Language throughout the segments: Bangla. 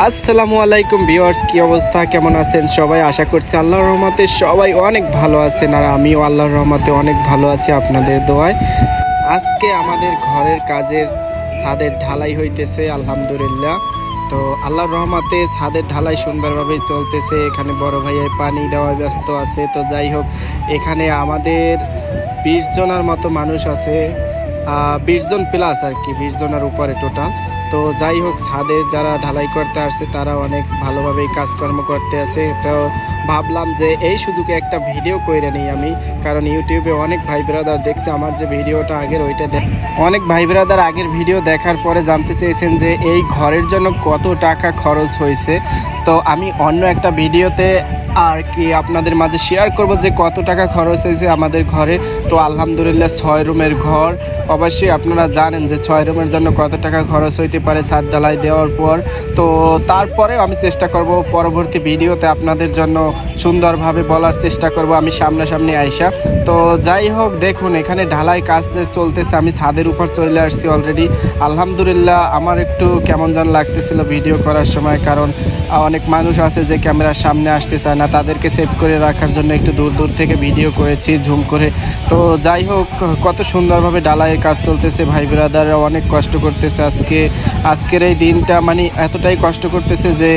আসসালামু আলাইকুম ভিউয়ার্স, কি অবস্থা, কেমন আছেন সবাই? আশা করছি আল্লাহর রহমতে সবাই অনেক ভালো আছেন, আর আমিও আল্লাহর রহমতে অনেক ভালো আছি আপনাদের দোয়ায়। আজকে আমাদের ঘরের কাজের ছাদের ঢালাই হইতেছে আলহামদুলিল্লাহ। তো আল্লাহর রহমতে ছাদের ঢালাই সুন্দরভাবে চলতেছে। এখানে বড় ভাইয়ের পানি দেওয়া ব্যস্ত আছে। তো যাই হোক, এখানে আমাদের 20 জনের মতো মানুষ আছে, 20 জন প্লাস আর কি, 20 জনের উপরে টোটাল। তো যাই হোক, ছাদের যারা ঢালাই করতে আসছে তারা অনেক ভালোভাবেই কাজকর্ম করতে আছে। তো ভাবলাম যে এই সুযোগে একটা ভিডিও করে নিই আমি, কারণ ইউটিউবে অনেক ভাই ব্রাদার দেখছে আমার যে ভিডিওটা আগের, ওইটা অনেক ভাই ব্রাদার আগের ভিডিও দেখার পরে জানতে চেয়েছেন যে এই ঘরের জন্য কত টাকা খরচ হয়েছে। তো আমি অন্য একটা ভিডিওতে আর কি আপনাদের মাঝে শেয়ার করব যে কত টাকা খরচ হয়েছে আমাদের ঘরে। তো আলহামদুলিল্লাহ 6 রুমের ঘর, অবশ্যই আপনারা জানেন যে 6 রুমের জন্য কত টাকা খরচ হইতে পারে ছাদ ঢালাই দেওয়ার পর। তো তারপরেও আমি চেষ্টা করব পরবর্তী ভিডিওতে আপনাদের জন্য সুন্দরভাবে বলার চেষ্টা করব আমি সামনাসামনি আইসা। তো যাই হোক, দেখুন এখানে ঢালাই কাজ চলতেছে। আমি ছাদের উপর চলে আসছি অলরেডি। আলহামদুলিল্লাহ আমার একটু কেমন যেন লাগতেছিল ভিডিও করার সময়, কারণ অনেক মানুষ আছে যে ক্যামেরার সামনে আসতে চায় না, তাদেরকে সেভ করে রাখার জন্য একটু দূর দূর থেকে ভিডিও করেছি ঝুম করে। তো যাই হোক, কত সুন্দরভাবে ঢালাইয়ের কাজ চলতেছে। ভাই ব্রাদাররা অনেক কষ্ট করতেছে আজকের এই দিনটা, মানে এতটাই কষ্ট করতেছে যে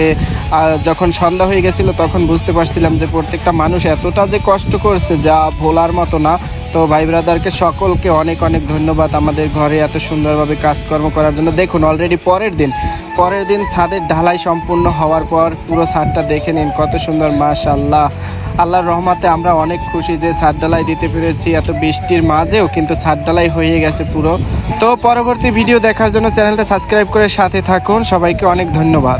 যখন সন্ধ্যা হয়ে গেছিলো তখন বুঝতে পারছিলাম যে প্রত্যেকটা মানুষ এতটা যে কষ্ট করছে যা ভোলার মতো না। তো ভাই ব্রাদারকে সকলকে অনেক অনেক ধন্যবাদ আমাদের ঘরে এত সুন্দরভাবে কাজকর্ম করার জন্য। দেখুন অলরেডি পরের দিন ছাদের ঢালাই সম্পূর্ণ হওয়ার পর পুরো ছাদটা দেখে নিন কত সুন্দর, মাশাআল্লাহ। আল্লাহর রহমতে আমরা অনেক খুশি যে ছাদ ঢালাই দিতে পেরেছি এত বৃষ্টির মাঝেও, কিন্তু ছাদ ঢালাই হয়ে গেছে পুরো। তো পরবর্তী ভিডিও দেখার জন্য চ্যানেলটা সাবস্ক্রাইব করে সাথে থাকুন। সবাইকে অনেক ধন্যবাদ।